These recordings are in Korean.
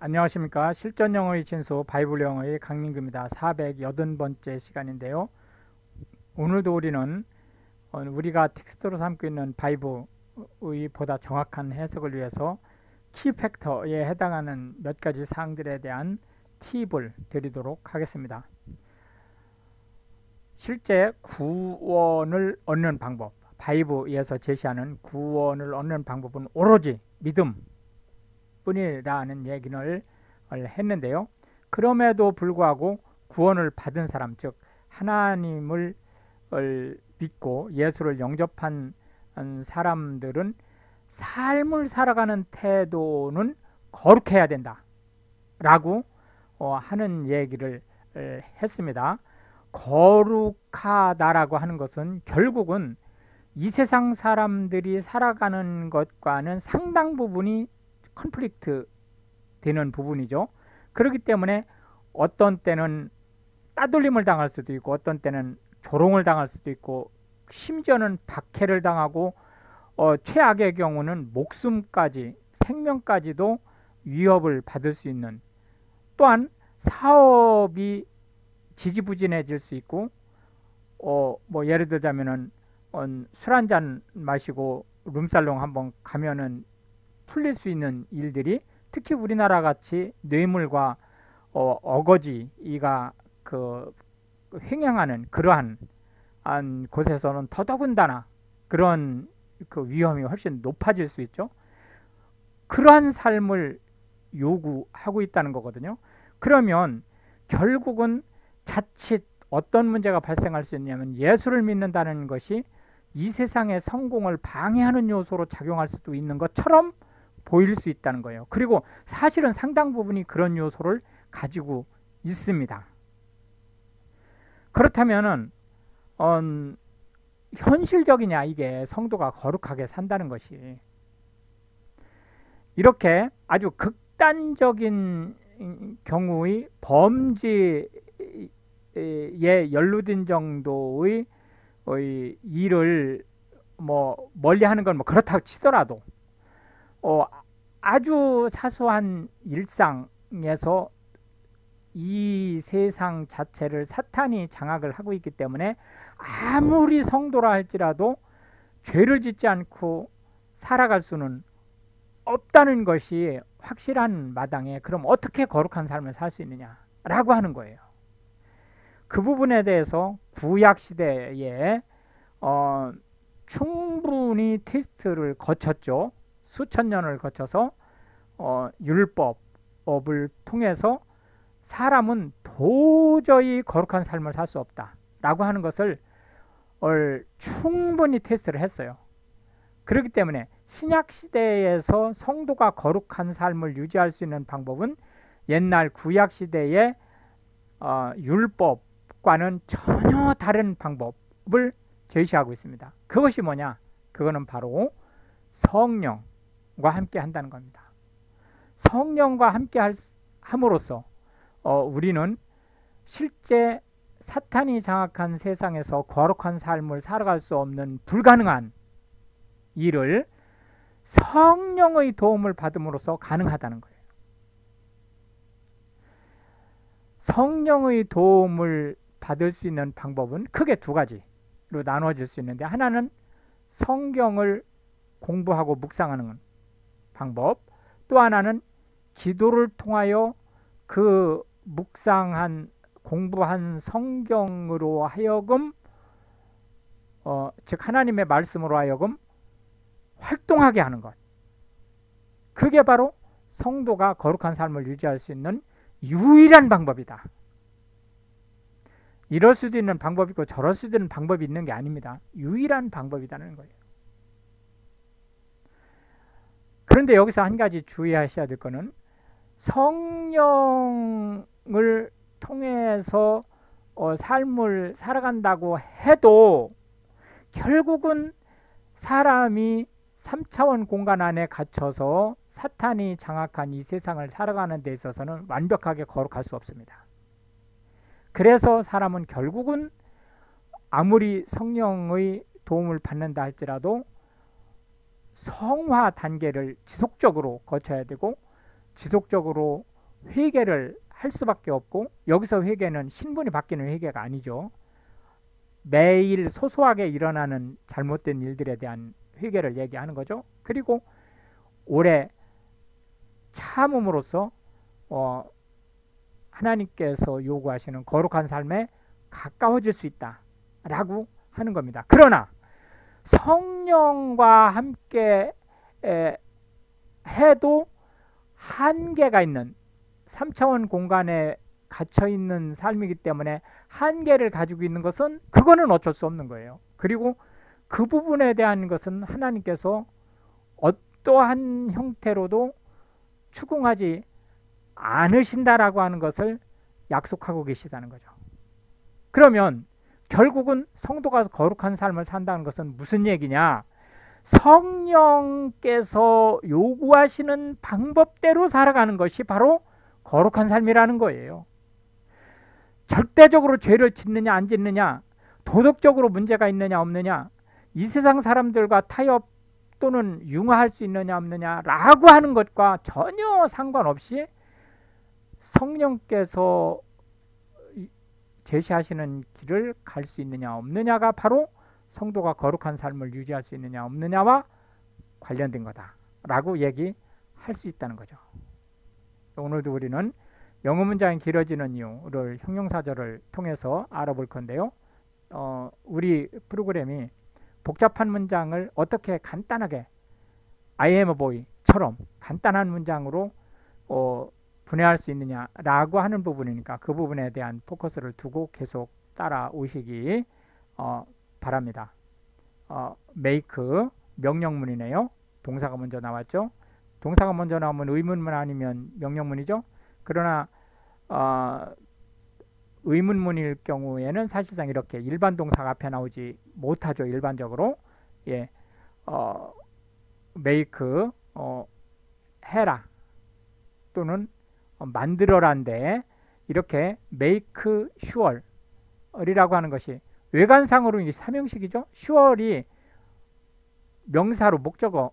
안녕하십니까. 실전영어의 진수 바이블영어의 강민규입니다. 480번째 시간인데요. 오늘도 우리는 우리가 텍스트로 삼고 있는 바이블의 보다 정확한 해석을 위해서 키팩터에 해당하는 몇 가지 사항들에 대한 팁을 드리도록 하겠습니다. 실제 구원을 얻는 방법, 바이블에서 제시하는 구원을 얻는 방법은 오로지 믿음 뿐이라는 얘기를 했는데요. 그럼에도 불구하고 구원을 받은 사람, 즉 하나님을 믿고 예수를 영접한 사람들은 삶을 살아가는 태도는 거룩해야 된다 라고 하는 얘기를 했습니다. 거룩하다라고 하는 것은 결국은 이 세상 사람들이 살아가는 것과는 상당 부분이 컨플릭트 되는 부분이죠. 그렇기 때문에 어떤 때는 따돌림을 당할 수도 있고 어떤 때는 조롱을 당할 수도 있고 심지어는 박해를 당하고 최악의 경우는 목숨까지 생명까지도 위협을 받을 수 있는, 또한 사업이 지지부진해질 수 있고 뭐 예를 들자면은 술 한잔 마시고 룸살롱 한번 가면은 풀릴 수 있는 일들이, 특히 우리나라 같이 뇌물과 어거지가 횡행하는 그러한 곳에서는 더더군다나 그런 위험이 훨씬 높아질 수 있죠. 그러한 삶을 요구하고 있다는 거거든요. 그러면 결국은 자칫 어떤 문제가 발생할 수 있냐면 예수를 믿는다는 것이 이 세상의 성공을 방해하는 요소로 작용할 수도 있는 것처럼 보일 수 있다는 거예요. 그리고 사실은 상당 부분이 그런 요소를 가지고 있습니다. 그렇다면은 현실적이냐, 이게 성도가 거룩하게 산다는 것이. 이렇게 아주 극단적인 경우의 범죄에 연루된 정도의 일을 멀리하는 건 그렇다고 치더라도 아주 사소한 일상에서 이 세상 자체를 사탄이 장악을 하고 있기 때문에 아무리 성도라 할지라도 죄를 짓지 않고 살아갈 수는 없다는 것이 확실한 마당에, 그럼 어떻게 거룩한 삶을 살 수 있느냐라고 하는 거예요. 그 부분에 대해서 구약시대에 충분히 테스트를 거쳤죠. 수천 년을 거쳐서 율법을 통해서 사람은 도저히 거룩한 삶을 살 수 없다라고 하는 것을 충분히 테스트를 했어요. 그렇기 때문에 신약시대에서 성도가 거룩한 삶을 유지할 수 있는 방법은 옛날 구약시대의 율법과는 전혀 다른 방법을 제시하고 있습니다. 그것이 뭐냐? 그거는 바로 성령과 함께 한다는 겁니다. 성령과 함께 함으로써 우리는 실제 사탄이 장악한 세상에서 거룩한 삶을 살아갈 수 없는 불가능한 일을 성령의 도움을 받음으로써 가능하다는 거예요. 성령의 도움을 받을 수 있는 방법은 크게 두 가지로 나누어질 수 있는데, 하나는 성경을 공부하고 묵상하는 방법, 또 하나는 기도를 통하여 그 묵상한 공부한 성경으로 하여금 즉 하나님의 말씀으로 하여금 활동하게 하는 것. 그게 바로 성도가 거룩한 삶을 유지할 수 있는 유일한 방법이다. 이럴 수도 있는 방법이 있고 저럴 수도 있는 방법이 있는 게 아닙니다. 유일한 방법이라는 거예요. 그런데 여기서 한 가지 주의하셔야 될 거는, 성령을 통해서 삶을 살아간다고 해도 결국은 사람이 3차원 공간 안에 갇혀서 사탄이 장악한 이 세상을 살아가는 데 있어서는 완벽하게 거룩할 수 없습니다. 그래서 사람은 결국은 아무리 성령의 도움을 받는다 할지라도 성화 단계를 지속적으로 거쳐야 되고, 지속적으로 회개를 할 수밖에 없고, 여기서 회개는 신분이 바뀌는 회개가 아니죠. 매일 소소하게 일어나는 잘못된 일들에 대한 회개를 얘기하는 거죠. 그리고 오래 참음으로써 하나님께서 요구하시는 거룩한 삶에 가까워질 수 있다라고 하는 겁니다. 그러나 성령과 함께 해도 한계가 있는 3차원 공간에 갇혀 있는 삶이기 때문에 한계를 가지고 있는 것은 그거는 어쩔 수 없는 거예요. 그리고 그 부분에 대한 것은 하나님께서 어떠한 형태로도 추궁하지 않으신다라고 하는 것을 약속하고 계시다는 거죠. 그러면 결국은 성도가 거룩한 삶을 산다는 것은 무슨 얘기냐? 성령께서 요구하시는 방법대로 살아가는 것이 바로 거룩한 삶이라는 거예요. 절대적으로 죄를 짓느냐 안 짓느냐, 도덕적으로 문제가 있느냐 없느냐, 이 세상 사람들과 타협 또는 융화할 수 있느냐 없느냐라고 하는 것과 전혀 상관없이 성령께서 제시하시는 길을 갈 수 있느냐 없느냐가 바로 성도가 거룩한 삶을 유지할 수 있느냐 없느냐와 관련된 거다라고 얘기할 수 있다는 거죠. 오늘도 우리는 영어 문장이 길어지는 이유를 형용사절을 통해서 알아볼 건데요. 우리 프로그램이 복잡한 문장을 어떻게 간단하게 I am a boy처럼 간단한 문장으로 분해할 수 있느냐라고 하는 부분이니까 그 부분에 대한 포커스를 두고 계속 따라오시기 바랍니다. make 명령문이네요. 동사가 먼저 나왔죠. 동사가 먼저 나오면 의문문 아니면 명령문이죠. 그러나 의문문일 경우에는 사실상 이렇게 일반 동사가 앞에 나오지 못하죠. 일반적으로 make 해라 또는 만들어라인데 이렇게 make sure이라고 하는 것이 외관상으로 이게 삼형식이죠. sure이 명사로 목적어로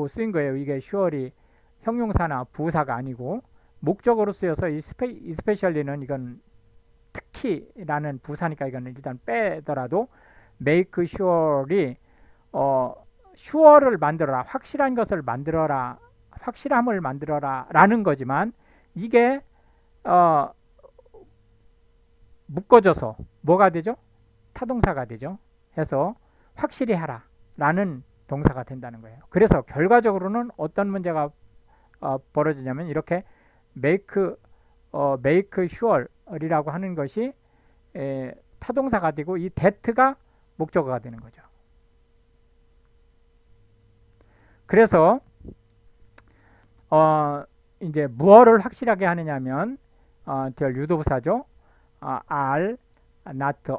쓰인 거예요. 이게 sure이 형용사나 부사가 아니고 목적어로 쓰여서 이 especially는 이건 특히라는 부사니까 이거는 일단 빼더라도 make sure이 sure를 만들어라, 확실한 것을 만들어라, 확실함을 만들어라 라는 거지만 이게 묶어져서 뭐가 되죠? 타동사가 되죠. 해서 확실히 하라 라는 동사가 된다는 거예요. 그래서 결과적으로는 어떤 문제가 벌어지냐면 이렇게 make sure이라고 하는 것이 타동사가 되고 이 that가 목적어가 되는 거죠. 그래서 이제 무엇을 확실하게 하느냐면 될 유도부사죠. are not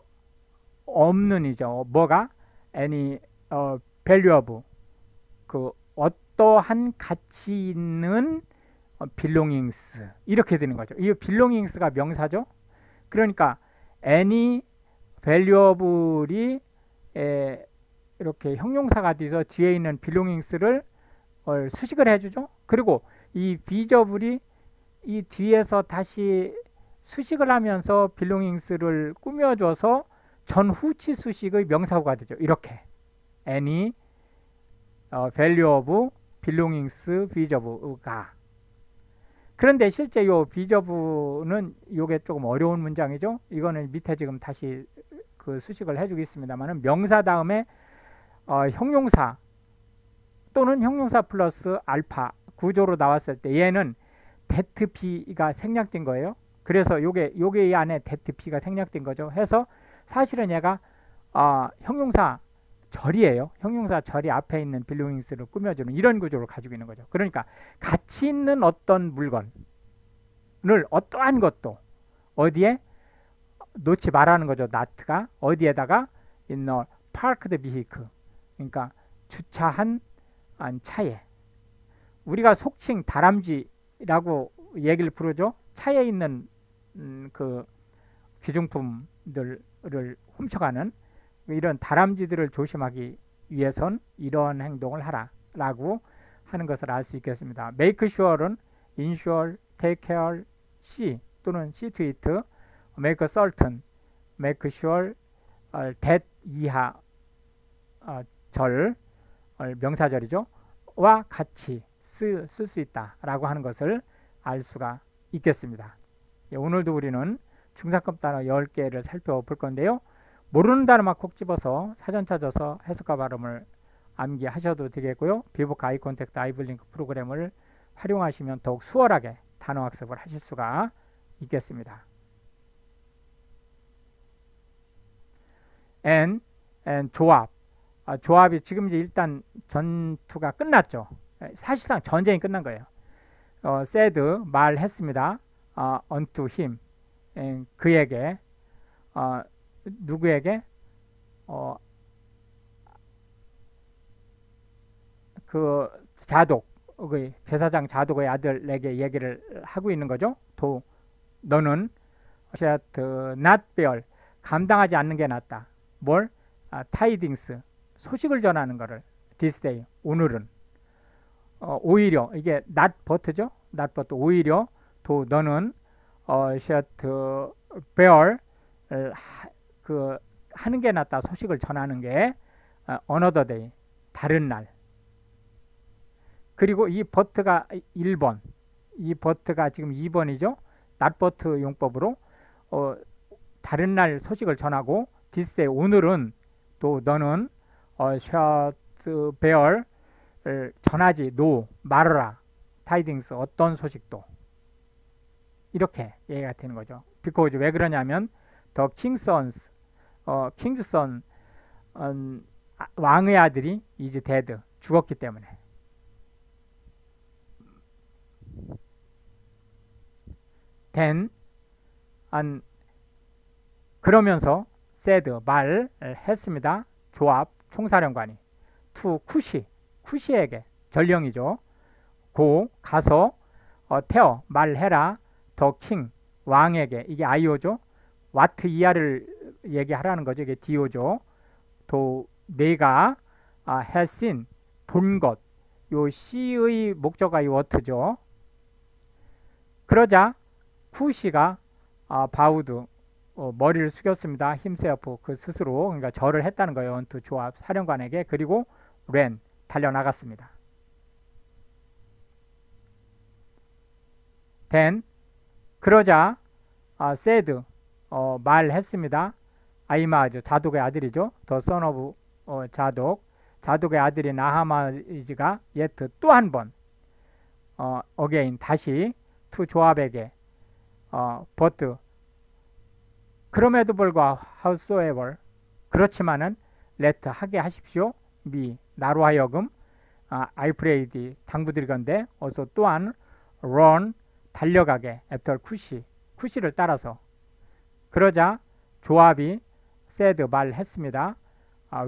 없는이죠. 뭐가 any value of 그 어떠한 가치 있는 belongings 이렇게 되는 거죠. 이 belongings가 명사죠. 그러니까 any valuable이 이렇게 형용사가 돼서 뒤에 있는 belongings를 수식을 해주죠. 그리고 이 visible이 이 뒤에서 다시 수식을 하면서 belongings를 꾸며줘서 전후치 수식의 명사구가 되죠. 이렇게 any value of belongings visible가. 그런데 실제 요 visible는 요게 조금 어려운 문장이죠. 이거는 밑에 지금 다시 그 수식을 해주겠습니다만은 명사 다음에 형용사 또는 형용사 플러스 알파 구조로 나왔을 때 얘는 that B가 생략된 거예요. 그래서 요게 이 안에 that B가 생략된 거죠. 해서 사실은 얘가 형용사 절이에요. 형용사 절이 앞에 있는 belongings를 꾸며주는 이런 구조를 가지고 있는 거죠. 그러니까 가치 있는 어떤 물건을 어떠한 것도 어디에 놓지 말라는 거죠. not가 어디에다가 in a parked vehicle 그러니까 주차한 차에 우리가 속칭 다람쥐라고 얘기를 부르죠. 차에 있는 그 귀중품들을 훔쳐가는 이런 다람쥐들을 조심하기 위해선 이런 행동을 하라 라고 하는 것을 알 수 있겠습니다. make sure은 ensure, take care, see 또는 see to it, make certain, make sure, that 이하 절, 명사절이죠. 와 같이 쓸 수 있다 라고 하는 것을 알 수가 있겠습니다. 예, 오늘도 우리는 중상급 단어 10개를 살펴볼 건데요. 모르는 단어만 콕 집어서 사전 찾아서 해석과 발음을 암기하셔도 되겠고요. 비보크 아이 컨택트 아이블링크 프로그램을 활용하시면 더욱 수월하게 단어 학습을 하실 수가 있겠습니다. and 조합. 조합이 지금 이제 일단 전투가 끝났죠. 사실상 전쟁이 끝난 거예요. said 말했습니다. unto him 그에게 누구에게 그 자독 제사장 자독의 아들에게 얘기를 하고 있는 거죠. 너는 shalt not bear 감당하지 않는 게 낫다. 뭘? tidings 소식을 전하는 거를 this day 오늘은 오히려 이게 not but죠. not but 오히려 너는 shalt bear 그 하는 게 낫다. 소식을 전하는 게 another day 다른 날. 그리고 이 but가 1번 이 but가 지금 2번이죠. not but 용법으로 다른 날 소식을 전하고 this day 오늘은 너는 shalt bear 전하지 말하라 tidings 어떤 소식도 이렇게 얘기가 되는 거죠. because 왜 그러냐면 the king's sons king's son 왕의 아들이 is dead 죽었기 때문에. then 그러면서 said 말했습니다. 조합 총사령관이 to 쿠시에게 전령이죠. 가서 tell 말해라 the king 왕에게 이게 IO죠. what 이하를 얘기하라는 거죠. 이게 DO죠. 내가 has seen 본 것 요 C의 목적어가 이 what죠. 그러자 쿠시가 바우드 머리를 숙였습니다. 힘세어프 그 스스로 그러니까 절을 했다는 거예요. 원투 조합 사령관에게. 그리고 ran 달려나갔습니다. then 그러자 said 말했습니다. 아이마즈 자독의 아들이죠. 더 son of 자독의 아들인 아하마즈가 yet 또 한 번 again 다시 to 조합에게 but 그럼에도 불구하고 howsoever 그렇지만은 let 하게 하십시오. me 나로 하여금 I prayed 당부드리건대 어서 또한 run 달려가게 after 쿠시를 따라서. 그러자 조합이 said 말했습니다.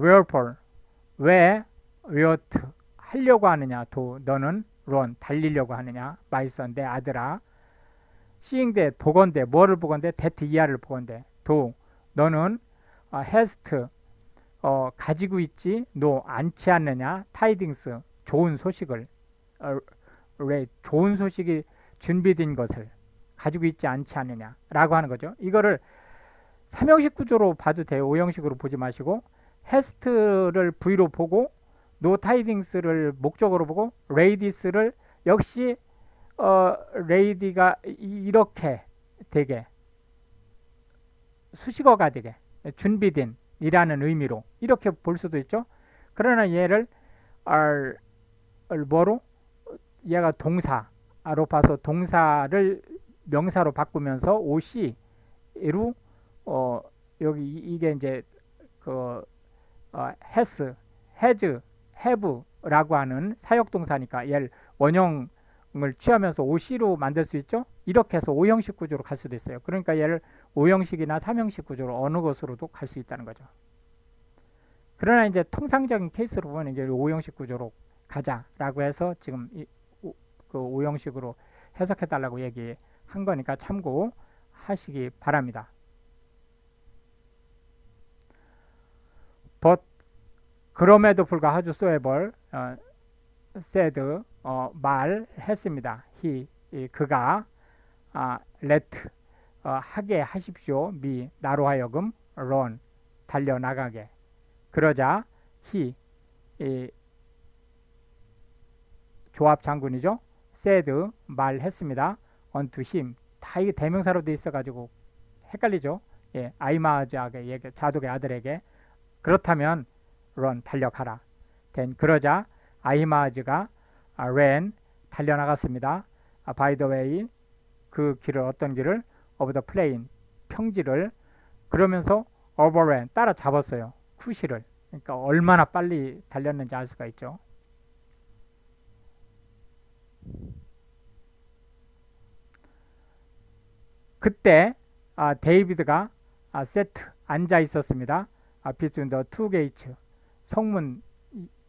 wherefore 왜 what 하려고 하느냐 너는 run 달리려고 하느냐 my son 내 아들아 seeing that 보건대 뭐를 보건대 that 이하를 보건대 너는 hast 가지고 있지 않지 않느냐 tidings 좋은 소식을 좋은 소식이 준비된 것을 가지고 있지 않지 않느냐 라고 하는 거죠. 이거를 3형식 구조로 봐도 돼요. 5형식으로 보지 마시고 hast를 V로 보고 tidings를 목적으로 보고 ladies를 역시 lady가 이렇게 되게 수식어가 되게 준비된 이라는 의미로 이렇게 볼 수도 있죠. 그러나 얘를 뭐로 얘가 동사로 봐서 동사를 명사로 바꾸면서 OC로 여기 이게 이제 has, have라고 하는 사역동사니까 얘를 원형을 취하면서 OC로 만들 수 있죠. 이렇게 해서 5형식 구조로 갈 수도 있어요. 그러니까 얘를 5형식이나 3형식 구조로 어느 것으로도 갈 수 있다는 거죠. 그러나 이제 통상적인 케이스로 보면 이제 5형식 구조로 가자라고 해서 지금 그 5형식으로 해석해 달라고 얘기한 거니까 참고하시기 바랍니다. but 그럼에도 불구하고 howsoever said 말했습니다. 그가 let 하게 하십시오. me 나로 하여금 run 달려나가게. 그러자 he 이 조합 장군이죠. said 말했습니다. unto him 다 이게 대명사로 돼 있어가지고 헷갈리죠. 예, 아히마아즈에게 자독의 아들에게 그렇다면 run 달려가라. then 그러자 아히마아즈가 ran 달려나갔습니다. by the way 그 길을 어떤 길을 of the plain 평지를 그러면서 overran 따라잡았어요. 쿠시를. 그러니까 얼마나 빨리 달렸는지 알 수가 있죠. 그때 데이비드가 세트 앉아 있었습니다. between the two gates 성문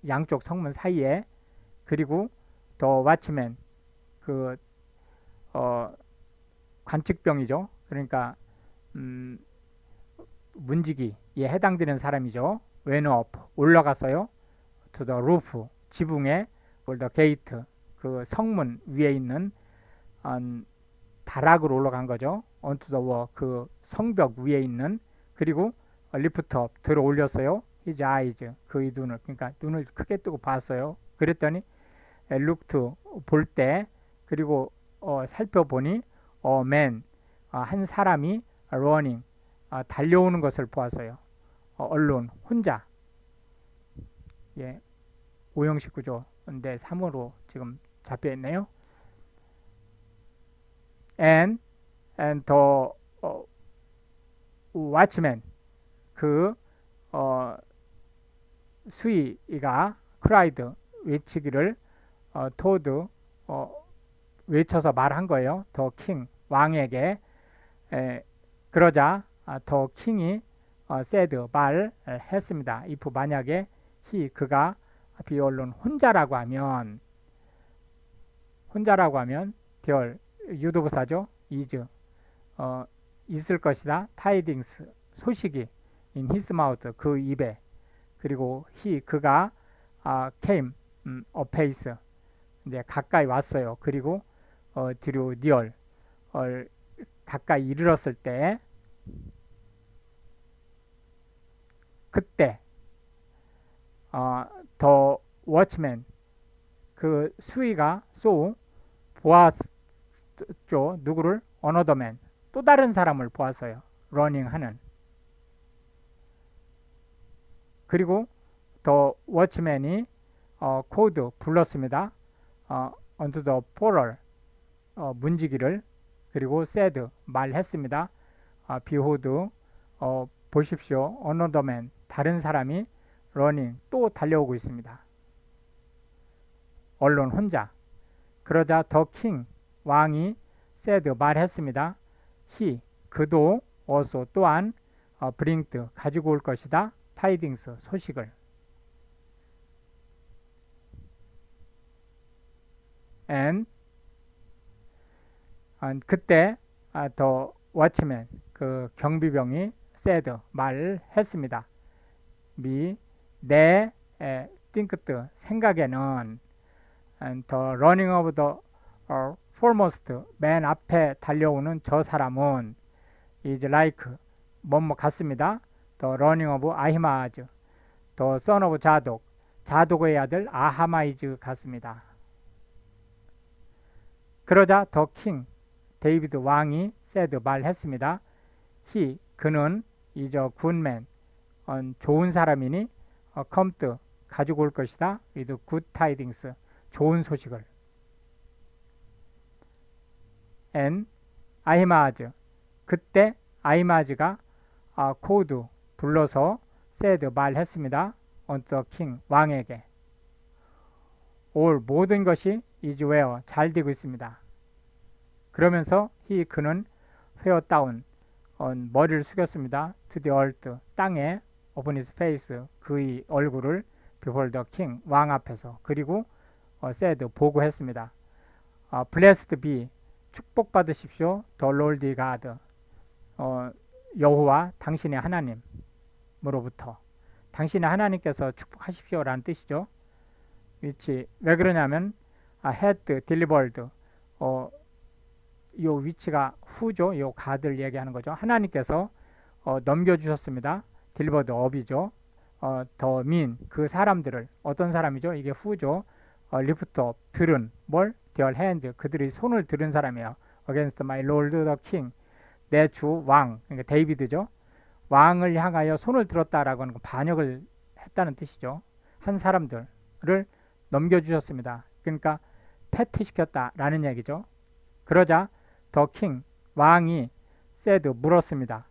양쪽 성문 사이에 그리고 더 왓치맨 그 관측병이죠. 그러니까 문지기에 해당되는 사람이죠. went up 올라갔어요. to the roof 지붕에 the gate 그 성문 위에 있는 다락으로 올라간 거죠. onto the wall 그 성벽 위에 있는 그리고 lift up 들어 올렸어요. his eyes 그의 눈을 그러니까 눈을 크게 뜨고 봤어요. 그랬더니 looked 볼 때 그리고 살펴보니 man 한 사람이 running 달려오는 것을 보았어요. alone 혼자. 예, 오형식 구조인데 3으로 지금 잡혀 있네요. and the watchman 그 수위가 cried 외치기를 told 외쳐서 말한 거예요. 더 킹 왕에게 그러자 더 킹이 said 말했습니다. if 만약에 he 그가 be alone 혼자라고 하면 there 유도부사죠. is 있을 것이다. tidings 소식이 in his mouth 그 입에 그리고 he 그가 came apace 이제 가까이 왔어요. 그리고 drew near 가까이 이르렀을 때 그때 the watchman 그 수위가 보았죠. 누구를? another man 또 다른 사람을 보았어요. running 하는 그리고 the watchman이 called 불렀습니다. unto the porter 문지기를 그리고 said 말했습니다. behold 보십시오. another man 다른 사람이 running 또 달려오고 있습니다. 언론 혼자. 그러자 the king 왕이 said 말했습니다. he 그도 also 또한 bringed 가지고 올 것이다. tidings 소식을. and 그때 the watchman 그 경비병이 said 말했습니다. 내 think 생각에는 the running of the foremost 맨 앞에 달려오는 저 사람은 is like 뭐뭐 같습니다. the running of 아히마아즈 the son of 자독의 아들 아하마이즈 같습니다. 그러자 the king 데이비드 왕이 said 말했습니다. he 그는 is a good man 좋은 사람이니 come 가지고 올 것이다. with good tidings 좋은 소식을. and 아히마아즈 그때 아히마아즈가 called 불러서 said 말했습니다. unto the king 왕에게 all 모든 것이 is well 잘 되고 있습니다. 그러면서 그는 회어 다운 머리를 숙였습니다. to the earth 땅에 upon his face 그의 얼굴을 before the king 왕 앞에서 그리고 said 보고했습니다. blessed be 축복받으십시오. the Lord God 여호와 당신의 하나님으로부터 당신의 하나님께서 축복하십시오 라는 뜻이죠. 왜 그러냐면 had delivered 요 위치가 후죠. 요 가드를 얘기하는 거죠. 하나님께서 넘겨주셨습니다. 딜버드 업이죠. 더 민, 그 사람들을, 어떤 사람이죠? 이게 후죠. 리프트 업, 들은, 뭘? their hand, 그들이 손을 들은 사람이에요. against my lord the king, 내 주 왕, 그러니까 데이비드죠. 왕을 향하여 손을 들었다라고 하는 건 반역을 했다는 뜻이죠. 한 사람들을 넘겨주셨습니다. 그러니까 패퇴시켰다라는 얘기죠. 그러자 더 킹, 왕이 said, 물었습니다.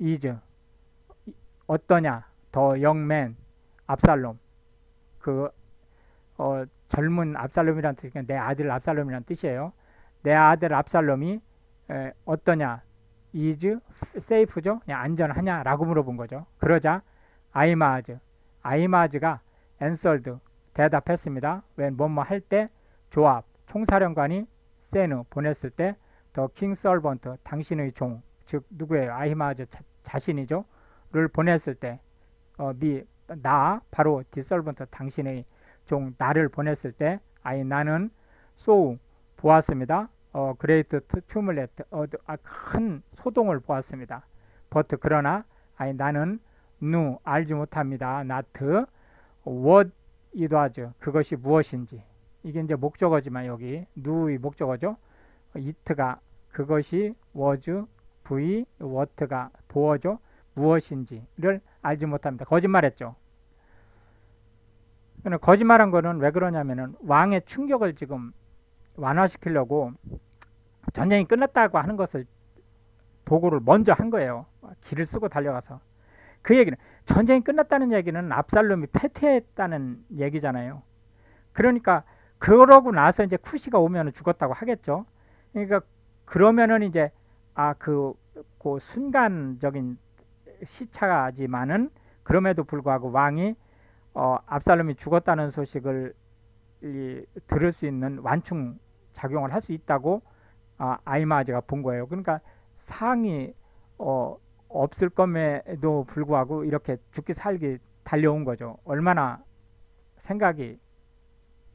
is, 어떠냐, 더 영맨, 압살롬, 그 젊은 압살롬이라는 뜻이니까 내 아들 압살롬이라는 뜻이에요. 내 아들 압살롬이 어떠냐, is safe죠, 그냥 안전하냐라고 물어본 거죠. 그러자 아이마즈가 answered, 대답했습니다. when 뭐뭐 할 때, 조압, 총사령관이 세누, 보냈을 때, 더 킹 서번트, 당신의 종, 즉 누구예요? 아히마즈 자신이죠. 를 보냈을 때, 나, 바로 디설번트, 당신의 종, 나를 보냈을 때, 나는 소우, 보았습니다. 그레이트 튜물레트, 큰 소동을 보았습니다. 버트, 그러나 나는 누, 알지 못합니다. 나트, what it was, 그것이 무엇인지. 이게 이제 목적어지만 여기 누의 목적어죠. it가 그것이, was, v, what가 보어죠. 무엇인지를 알지 못합니다. 거짓말했죠. 거짓말한 거는 왜 그러냐면은 왕의 충격을 지금 완화시키려고 전쟁이 끝났다고 하는 것을 보고를 먼저 한 거예요. 길을 쓰고 달려가서. 그 얘기는, 전쟁이 끝났다는 얘기는 압살롬이 패퇴했다는 얘기잖아요. 그러니까 그러고 나서 이제 쿠시가 오면 죽었다고 하겠죠. 그러니까 그러면은 이제 그 순간적인 시차지만은 그럼에도 불구하고 왕이 압살롬이 죽었다는 소식을 들을 수 있는 완충 작용을 할 수 있다고 아히마아즈가 본 거예요. 그러니까 상이 없을 것에도 불구하고 이렇게 죽기 살기 달려온 거죠. 얼마나 생각이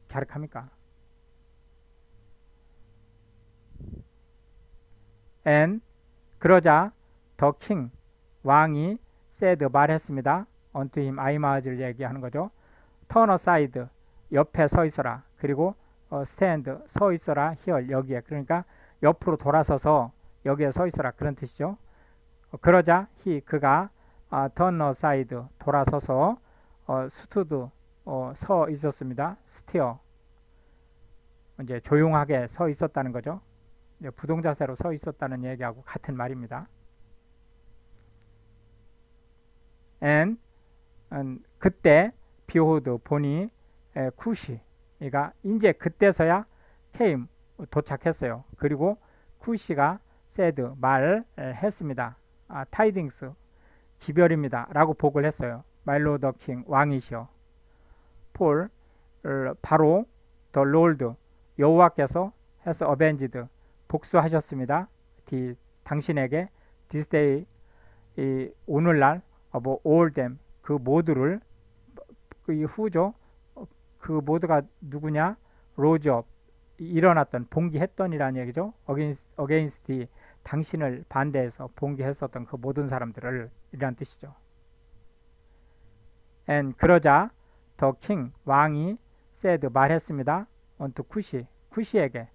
갸륵합니까? 그러자 더 킹, 왕이 said, 말했습니다. unto him, 아히마아즈를 얘기하는 거죠. turn aside, 옆에 서 있어라. 그리고 stand, 서 있어라. here, 여기에. 그러니까 옆으로 돌아서서 여기에 서 있어라, 그런 뜻이죠. 그러자 그가 turn aside, 돌아서서 stood, 서 있었습니다. steer, 이제 조용하게 서 있었다는 거죠. 이제 부동자세로 서 있었다는 얘기하고 같은 말입니다. 그때 비호드, 보니, 쿠시가 이제 그때서야 came, 도착했어요. 그리고 쿠시가 said, 말했습니다. tidings, 기별입니다 라고 보고를 했어요. my lord the king, 왕이시여. 폴, 바로 the lord, 여호와께서 has avenged, 복수하셨습니다. 당신에게 this day, 오늘날, all them, 그 모두를, 이 후죠. 그 모두가 누구냐? rose up, 일어났던, 봉기했던이라는 얘기죠. against, 당신을 반대해서 봉기했었던 그 모든 사람들을, 이라는 뜻이죠. 그러자 the king, 왕이 said, 말했습니다. unto 쿠시에게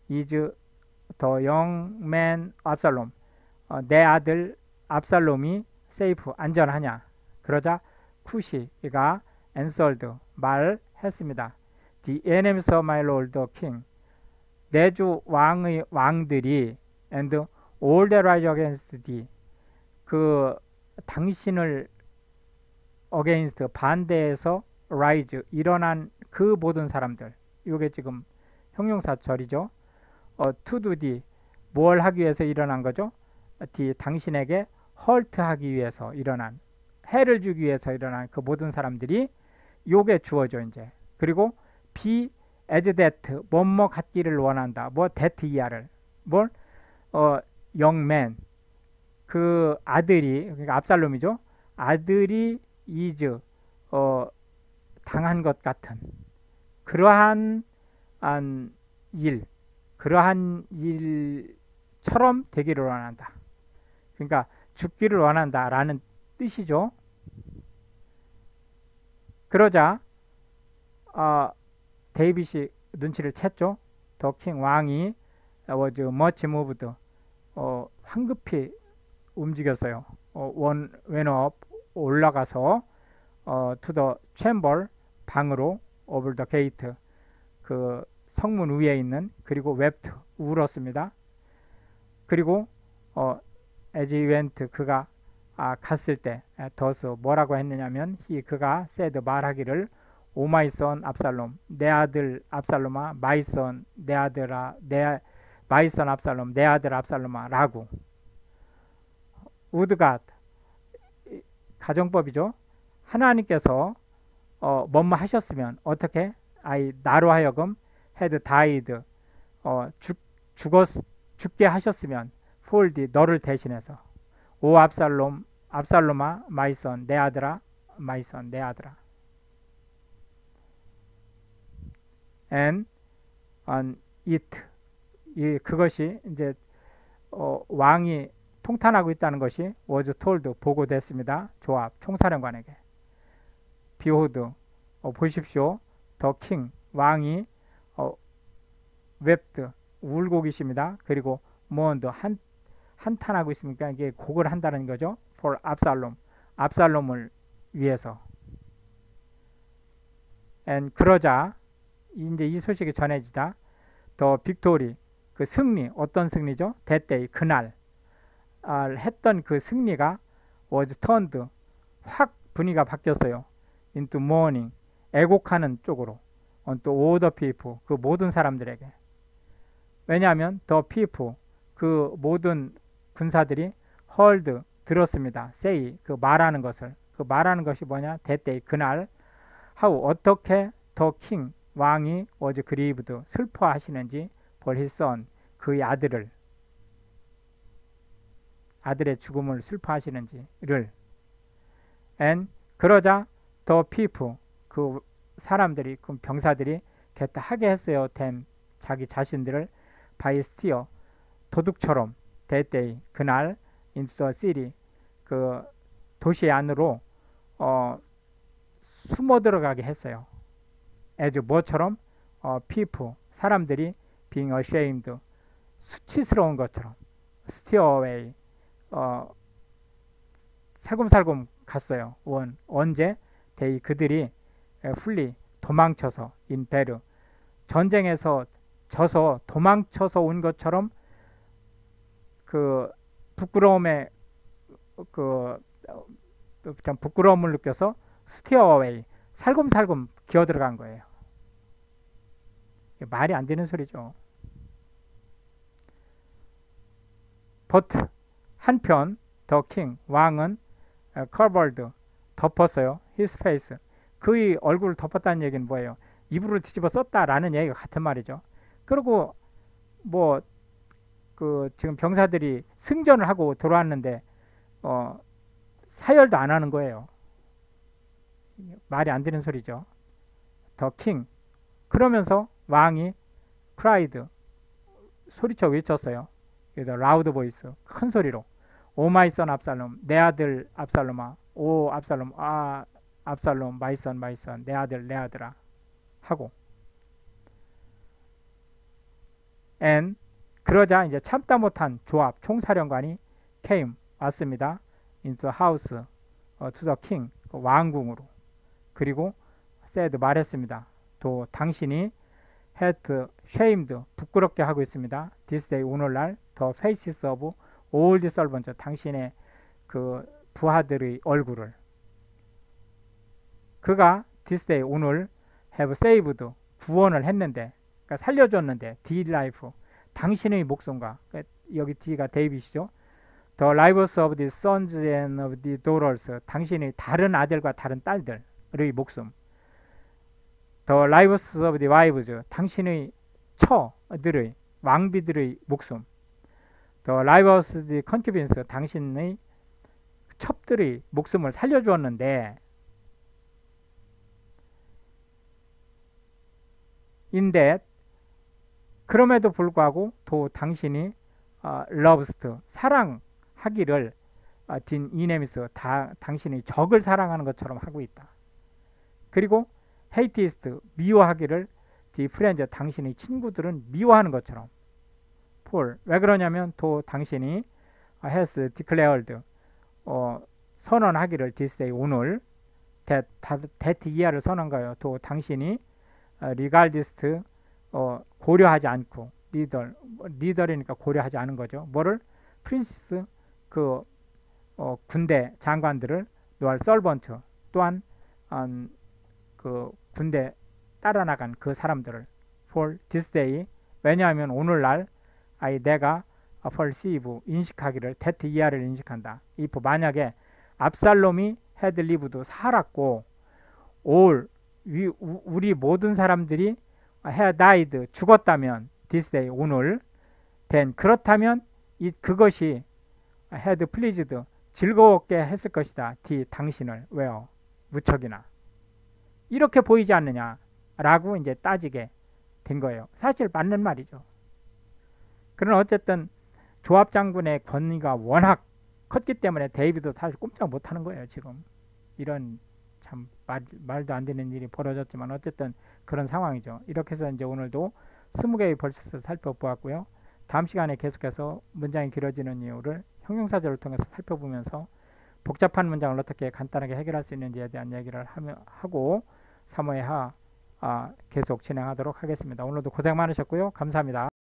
is the young man 압살롬, 내 아들 압살롬이 safe, 안전하냐. 그러자 쿠시가 answered, 말했습니다. the enemies of my lord the king, 내 주 왕의 왕들이 and all that rise against thee, 그 당신을 against, 반대해서 rise, 일어난 그 모든 사람들. 이게 지금 형용사절이죠. to do thee, 뭘 하기 위해서 일어난 거죠? 당신에게 hurt 하기 위해서 일어난, 해를 주기 위해서 일어난 그 모든 사람들이, 요게 주어져 이제. 그리고 be as that, 뭐뭐 갖기를 원한다. 뭐 that 이하를, 뭘 young man, 그 아들이, 그러니까 압살롬이죠. 아들이 is, 당한 것 같은 그러한 일, 그러한 일처럼 되기를 원한다. 그러니까 죽기를 원한다라는 뜻이죠. 그러자 데이빗이 눈치를 챘죠. 더 킹 왕이 was much moved. 황급히 움직였어요. went up 올라가서 to the chamber 방으로 over the gate 그 성문 위에 있는 그리고 wept 울었습니다. 그리고 as he went 그가 갔을 때 thus 뭐라고 했느냐면 그가 said 말하기를 O my son 압살롬 내 아들 압살롬아 my son 내 아들아 my son 압살롬 내 아들 압살롬아 라고 would God 가정법이죠. 하나님께서 뭐뭐 하셨으면 어떻게 나로 하여금 had died 죽게 하셨으면 for thee 너를 대신해서 오 압살롬아 my son 내 아들아 my son 내 아들아 and on it 그것이 이제 왕이 통탄하고 있다는 것이 was told 보고됐습니다. 조압 총사령관에게 behold 보십시오. the king 왕이 wept 울고 계십니다. 그리고 mourned 한탄하고 있습니까? 이게 곡을 한다는 거죠. for 압살롬을 위해서. and 그러자 이제 이 소식이 전해지자 the victory 그 승리 어떤 승리죠? that day 그날 했던 그 승리가 was turned 확 분위기가 바뀌었어요. into mourning 애곡하는 쪽으로 to all the people 그 모든 사람들에게. 왜냐하면 the people 그 모든 군사들이 heard 들었습니다. say 그 말하는 것을 그 말하는 것이 뭐냐? that day 그날 how 어떻게 the king 왕이 was grieved 슬퍼하시는지 for his son 그의 아들의 죽음을 슬퍼하시는지를 and 그러자 the people 그 사람들이 그 병사들이 get 하게 했어요. them 자기 자신들을 by steer 도둑처럼 that day 그날 into the city 그 도시 안으로 숨어 들어가게 했어요. as 뭐처럼 people 사람들이 being ashamed 수치스러운 것처럼 steer away 살금살금 갔어요. 언제 they 그들이 flee 도망쳐서 in battle 전쟁에서 져서 도망쳐서 온 것처럼 그 부끄러움에 부끄러움을 느껴서 steer away 살금살금 기어 들어간 거예요. 말이 안 되는 소리죠. but 한편 the king 왕은 covered 덮었어요. his face 그의 얼굴을 덮었다는 얘기는 뭐예요? 이불을 뒤집어 썼다라는 얘기가 같은 말이죠. 그리고 뭐 그 지금 병사들이 승전을 하고 돌아왔는데 사열도 안 하는 거예요. 말이 안 되는 소리죠. the king 그러면서 왕이 cried 소리쳐 외쳤어요. loud voice 큰 소리로 O my son 압살롬 내 아들 압살롬아 오 압살롬 압살롬 my son 내 아들아 하고 and 그러자 이제 참다 못한 조압 총사령관이 came 왔습니다. into the house to the king 왕궁으로 그리고 said 말했습니다. 또 당신이 had shamed 부끄럽게 하고 있습니다. this day 오늘날 the faces of all the servants 당신의 그 부하들의 얼굴을 그가 this day 오늘 have saved 구원을 했는데 그러니까 살려줬는데 the life 당신의 목숨과 여기 D가 데이빗이죠. the lives of the sons and of the daughters 당신의 다른 아들과 다른 딸들의 목숨 the lives of the wives 당신의 처들의 왕비들의 목숨 the lives of the concubines 당신의 첩들의 목숨을 살려주었는데 in that 그럼에도 불구하고 또 당신이 lovest 사랑하기를 딘 이네미스 당신이 적을 사랑하는 것처럼 하고 있다. 그리고 hatest 미워하기를 디 프렌즈 당신의 친구들은 미워하는 것처럼. 폴 왜 그러냐면 또 당신이 has declared 선언하기를 this day 오늘 that year를 선언한 거예요. 또 당신이 regardist 고려하지 않고 리더리니까 고려하지 않은 거죠. 뭐를 프린시스 군대 장관들을 노알 서번트 또한 그 군대 따라 나간 그 사람들을 for this day 왜냐하면 오늘날 내가 perceive 인식하기를 that year를 인식한다. if 만약에 압살롬이 had lived 살았고 all 우리 모든 사람들이 had died 죽었다면 this day 오늘 then 그렇다면 그것이 had pleased 즐거웠게 했을 것이다. 당신을 왜요? 무척이나 이렇게 보이지 않느냐 라고 이제 따지게 된 거예요. 사실 맞는 말이죠. 그러나 어쨌든 조합 장군의 권위가 워낙 컸기 때문에 데이비도 사실 꼼짝 못하는 거예요. 지금 이런 참 말도 안 되는 일이 벌어졌지만 어쨌든 그런 상황이죠. 이렇게 해서 이제 오늘도 20개의 벌스를 살펴보았고요. 다음 시간에 계속해서 문장이 길어지는 이유를 형용사절을 통해서 살펴보면서 복잡한 문장을 어떻게 간단하게 해결할 수 있는지에 대한 얘기를 하고 3회하 계속 진행하도록 하겠습니다. 오늘도 고생 많으셨고요. 감사합니다.